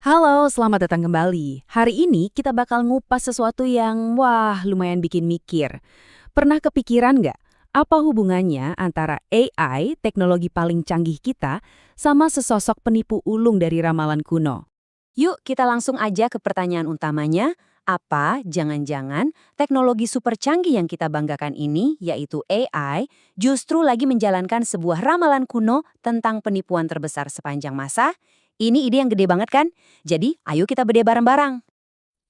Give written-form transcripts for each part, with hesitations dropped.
Halo, selamat datang kembali. Hari ini kita bakal ngupas sesuatu yang, lumayan bikin mikir. Pernah kepikiran nggak, apa hubungannya antara AI, teknologi paling canggih kita, sama sesosok penipu ulung dari ramalan kuno? Yuk kita langsung aja ke pertanyaan utamanya, apa jangan-jangan teknologi super canggih yang kita banggakan ini, yaitu AI, justru lagi menjalankan sebuah ramalan kuno tentang penipuan terbesar sepanjang masa? Ini ide yang gede banget kan? Jadi ayo kita bede bareng-bareng.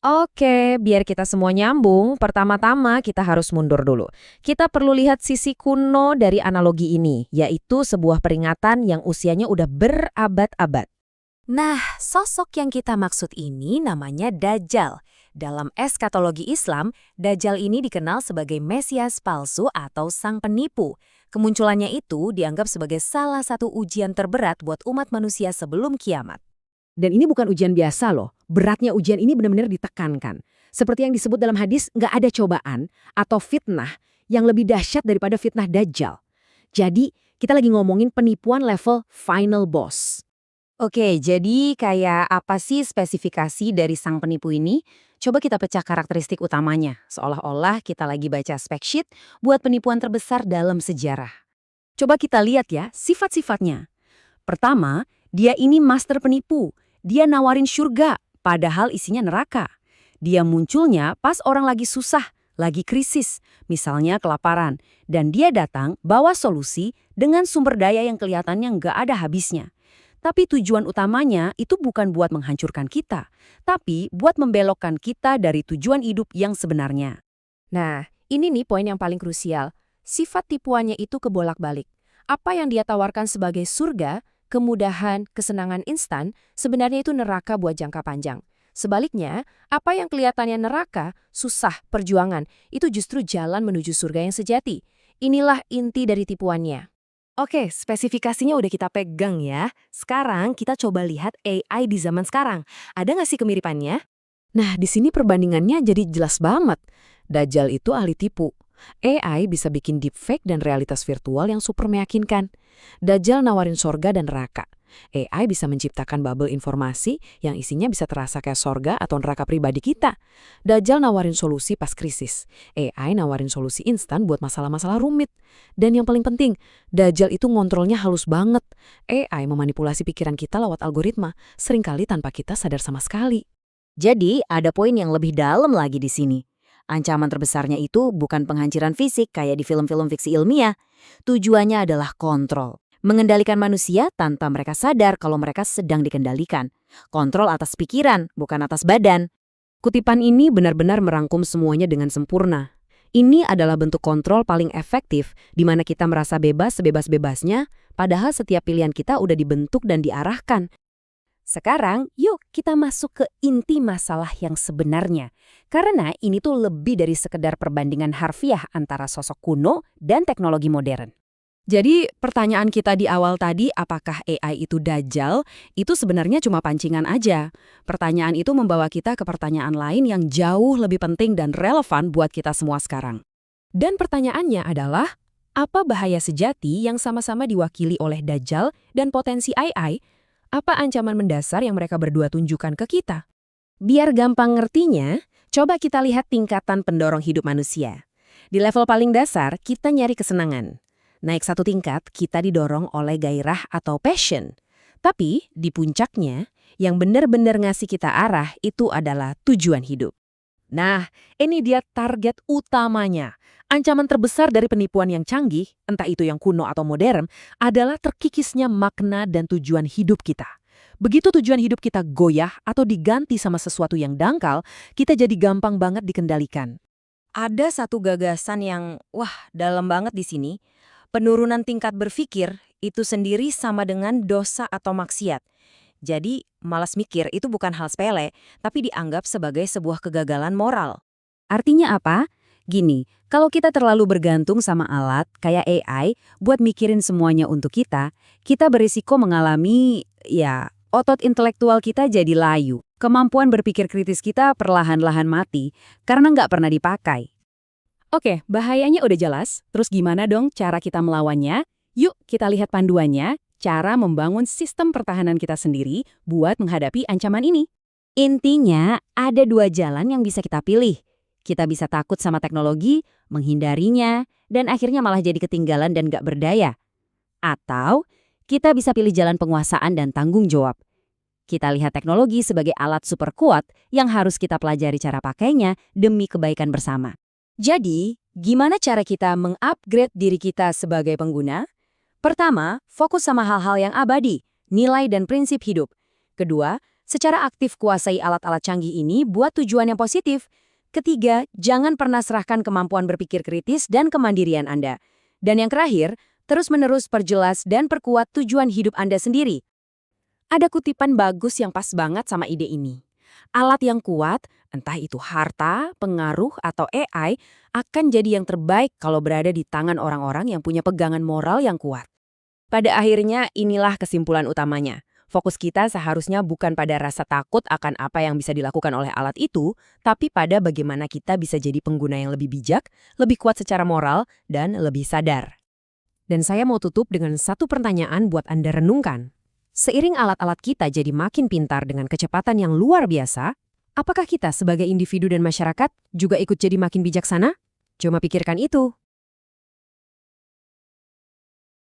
Oke, biar kita semua nyambung, pertama-tama kita harus mundur dulu. Kita perlu lihat sisi kuno dari analogi ini, yaitu sebuah peringatan yang usianya udah berabad-abad. Nah, sosok yang kita maksud ini namanya Dajjal. Dalam eskatologi Islam, Dajjal ini dikenal sebagai Mesias palsu atau sang penipu. Kemunculannya itu dianggap sebagai salah satu ujian terberat buat umat manusia sebelum kiamat. Dan ini bukan ujian biasa loh. Beratnya ujian ini benar-benar ditekankan. Seperti yang disebut dalam hadis, nggak ada cobaan atau fitnah yang lebih dahsyat daripada fitnah Dajjal. Jadi, kita lagi ngomongin penipuan level final boss. Oke, jadi kayak apa sih spesifikasi dari sang penipu ini? Coba kita pecah karakteristik utamanya, seolah-olah kita lagi baca spek sheet buat penipuan terbesar dalam sejarah. Coba kita lihat ya sifat-sifatnya. Pertama, dia ini master penipu. Dia nawarin surga, padahal isinya neraka. Dia munculnya pas orang lagi susah, lagi krisis, misalnya kelaparan. Dan dia datang bawa solusi dengan sumber daya yang kelihatannya nggak ada habisnya. Tapi tujuan utamanya itu bukan buat menghancurkan kita, tapi buat membelokkan kita dari tujuan hidup yang sebenarnya. Nah, ini nih poin yang paling krusial. Sifat tipuannya itu kebolak-balik. Apa yang dia tawarkan sebagai surga, kemudahan, kesenangan instan, sebenarnya itu neraka buat jangka panjang. Sebaliknya, apa yang kelihatannya neraka, susah, perjuangan, itu justru jalan menuju surga yang sejati. Inilah inti dari tipuannya. Oke, spesifikasinya udah kita pegang ya. Sekarang kita coba lihat AI di zaman sekarang. Ada nggak sih kemiripannya? Nah, di sini perbandingannya jadi jelas banget. Dajjal itu ahli tipu. AI bisa bikin deepfake dan realitas virtual yang super meyakinkan. Dajjal nawarin sorga dan neraka. AI bisa menciptakan bubble informasi yang isinya bisa terasa kayak sorga atau neraka pribadi kita. Dajjal nawarin solusi pas krisis. AI nawarin solusi instan buat masalah-masalah rumit. Dan yang paling penting, Dajjal itu ngontrolnya halus banget. AI memanipulasi pikiran kita lewat algoritma, seringkali tanpa kita sadar sama sekali. Jadi ada poin yang lebih dalam lagi di sini. Ancaman terbesarnya itu bukan penghancuran fisik kayak di film-film fiksi ilmiah. Tujuannya adalah kontrol. Mengendalikan manusia tanpa mereka sadar kalau mereka sedang dikendalikan. Kontrol atas pikiran, bukan atas badan. Kutipan ini benar-benar merangkum semuanya dengan sempurna. Ini adalah bentuk kontrol paling efektif di mana kita merasa bebas sebebas-bebasnya, padahal setiap pilihan kita udah dibentuk dan diarahkan. Sekarang, yuk kita masuk ke inti masalah yang sebenarnya. Karena ini tuh lebih dari sekedar perbandingan harfiah antara sosok kuno dan teknologi modern. Jadi pertanyaan kita di awal tadi, apakah AI itu Dajjal, itu sebenarnya cuma pancingan aja. Pertanyaan itu membawa kita ke pertanyaan lain yang jauh lebih penting dan relevan buat kita semua sekarang. Dan pertanyaannya adalah, apa bahaya sejati yang sama-sama diwakili oleh Dajjal dan potensi AI? Apa ancaman mendasar yang mereka berdua tunjukkan ke kita? Biar gampang ngertinya, coba kita lihat tingkatan pendorong hidup manusia. Di level paling dasar, kita nyari kesenangan. Naik satu tingkat, kita didorong oleh gairah atau passion. Tapi di puncaknya, yang benar-benar ngasih kita arah itu adalah tujuan hidup. Nah, ini dia target utamanya. Ancaman terbesar dari penipuan yang canggih, entah itu yang kuno atau modern, adalah terkikisnya makna dan tujuan hidup kita. Begitu tujuan hidup kita goyah atau diganti sama sesuatu yang dangkal, kita jadi gampang banget dikendalikan. Ada satu gagasan yang, dalam banget di sini. Penurunan tingkat berpikir itu sendiri sama dengan dosa atau maksiat. Jadi, malas mikir itu bukan hal sepele, tapi dianggap sebagai sebuah kegagalan moral. Artinya apa? Gini, kalau kita terlalu bergantung sama alat kayak AI buat mikirin semuanya untuk kita berisiko mengalami, otot intelektual kita jadi layu. Kemampuan berpikir kritis kita perlahan-lahan mati karena nggak pernah dipakai. Oke, bahayanya udah jelas. Terus gimana dong cara kita melawannya? Yuk kita lihat panduannya. cara membangun sistem pertahanan kita sendiri buat menghadapi ancaman ini. Intinya, ada dua jalan yang bisa kita pilih. Kita bisa takut sama teknologi, menghindarinya, dan akhirnya malah jadi ketinggalan dan gak berdaya. Atau, kita bisa pilih jalan penguasaan dan tanggung jawab. Kita lihat teknologi sebagai alat super kuat yang harus kita pelajari cara pakainya demi kebaikan bersama. Jadi, gimana cara kita mengupgrade diri kita sebagai pengguna? Pertama, fokus sama hal-hal yang abadi, nilai dan prinsip hidup. Kedua, secara aktif kuasai alat-alat canggih ini buat tujuan yang positif. Ketiga, jangan pernah serahkan kemampuan berpikir kritis dan kemandirian Anda. Dan yang terakhir, terus-menerus perjelas dan perkuat tujuan hidup Anda sendiri. Ada kutipan bagus yang pas banget sama ide ini. Alat yang kuat, entah itu harta, pengaruh, atau AI, akan jadi yang terbaik kalau berada di tangan orang-orang yang punya pegangan moral yang kuat. Pada akhirnya, inilah kesimpulan utamanya. Fokus kita seharusnya bukan pada rasa takut akan apa yang bisa dilakukan oleh alat itu, tapi pada bagaimana kita bisa jadi pengguna yang lebih bijak, lebih kuat secara moral, dan lebih sadar. Dan saya mau tutup dengan satu pertanyaan buat Anda renungkan. Seiring alat-alat kita jadi makin pintar dengan kecepatan yang luar biasa, apakah kita sebagai individu dan masyarakat juga ikut jadi makin bijaksana? Cuma pikirkan itu.